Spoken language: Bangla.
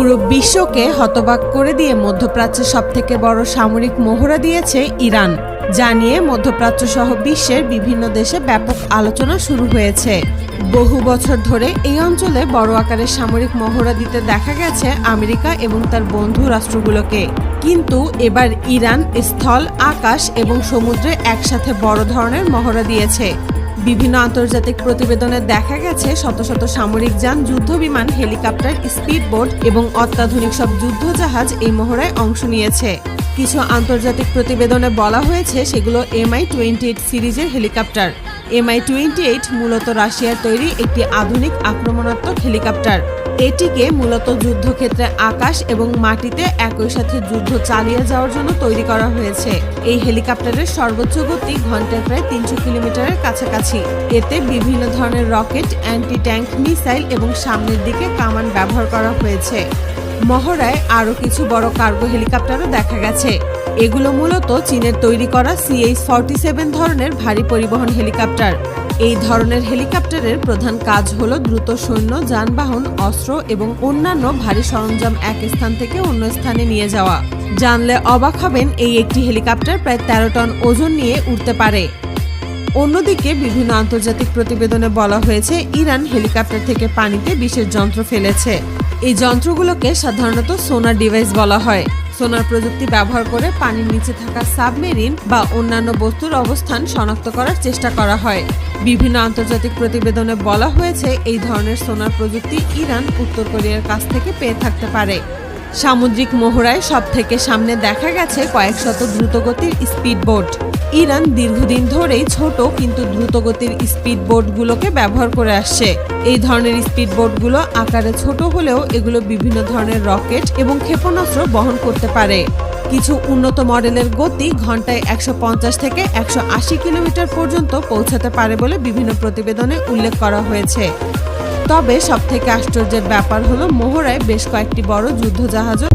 পুরো বিশ্বকে হতবাক করে দিয়ে মধ্যপ্রাচ্যের সবথেকে বড় সামরিক মহড়া দিয়েছে ইরান, যা নিয়ে মধ্যপ্রাচ্য সহ বিশ্বের বিভিন্ন দেশে ব্যাপক আলোচনা শুরু হয়েছে। বহু বছর ধরে এই অঞ্চলে বড় আকারের সামরিক মহড়া দিতে দেখা গেছে আমেরিকা এবং তার বন্ধু রাষ্ট্রগুলোকে, কিন্তু এবার ইরান স্থল, আকাশ এবং সমুদ্রে একসাথে বড় ধরনের মহড়া দিয়েছে। বিভিন্ন আন্তর্জাতিক প্রতিবেদনে দেখা গেছে শত শত সামরিক যান, যুদ্ধবিমান, হেলিকপ্টার, স্পিডবোট এবং অত্যাধুনিক সব যুদ্ধজাহাজ এই মহড়ায় অংশ নিয়েছে। কিছু আন্তর্জাতিক প্রতিবেদনে বলা হয়েছে সেগুলো Mi-28 সিরিজের হেলিকপ্টার। Mi-28 মূলত রাশিয়ার তৈরি একটি আধুনিক আক্রমণাত্মক হেলিকপ্টার। এটিকে মূলত যুদ্ধক্ষেত্রে আকাশ এবং মাটিতে একই সাথে যুদ্ধ চালিয়ে যাওয়ার জন্য তৈরি করা হয়েছে। এই হেলিকপ্টারের সর্বোচ্চ গতি ঘন্টায় প্রায় 300 কিলোমিটারের কাছাকাছি। এতে বিভিন্ন ধরনের রকেট, অ্যান্টি ট্যাঙ্ক মিসাইল এবং সামনের দিকে কামান ব্যবহার করা হয়েছে। মহড়ায় আরও কিছু বড় কার্গো হেলিকপ্টারও দেখা গেছে। এগুলো মূলত চীনের তৈরি করা CH-47 ধরনের ভারী পরিবহন হেলিকপ্টার। এই ধরনের হেলিকপ্টারের প্রধান কাজ হলো দ্রুত সৈন্য, যানবাহন, অস্ত্র এবং অন্যান্য ভারী সরঞ্জাম এক স্থান থেকে অন্য স্থানে নিয়ে যাওয়া। জানলে অবাক হবেন, এই একটি হেলিকপ্টার প্রায় 13 টন ওজন নিয়ে উঠতে পারে। অন্যদিকে বিভিন্ন আন্তর্জাতিক প্রতিবেদনে বলা হয়েছে ইরান হেলিকপ্টার থেকে পানিতে বিশেষ যন্ত্র ফেলেছে। এই যন্ত্রগুলোকে সাধারণত সোনার ডিভাইস বলা হয়। সোনার প্রযুক্তি ব্যবহার করে পানির নিচে থাকা সাবমেরিন বা অন্যান্য বস্তুর অবস্থান শনাক্ত করার চেষ্টা করা হয়। বিভিন্ন আন্তর্জাতিক প্রতিবেদনে বলা হয়েছে এই ধরনের সোনার প্রযুক্তি ইরান উত্তর কোরিয়ার কাছ থেকে পেয়ে থাকতে পারে। সামুদ্রিক মহড়ায় সবথেকে সামনে দেখা গেছে কয়েকশত দ্রুতগতির স্পিডবোট। ইরান দীর্ঘদিন ধরেই ছোট কিন্তু দ্রুতগতির স্পিডবোটগুলোকে ব্যবহার করে আসছে। এই ধরনের স্পিডবোটগুলো আকারে ছোট হলেও এগুলো বিভিন্ন ধরনের রকেট এবং ক্ষেপণাস্ত্র বহন করতে পারে। কিছু উন্নত মডেলের গতি ঘন্টায় 150 থেকে 180 কিলোমিটার পর্যন্ত পৌঁছাতে পারে বলে বিভিন্ন প্রতিবেদনে উল্লেখ করা হয়েছে। তবে সবথেকে আশ্চর্যের ব্যাপার হলো মহড়ায় বেশ কয়েকটি বড় যুদ্ধজাহাজও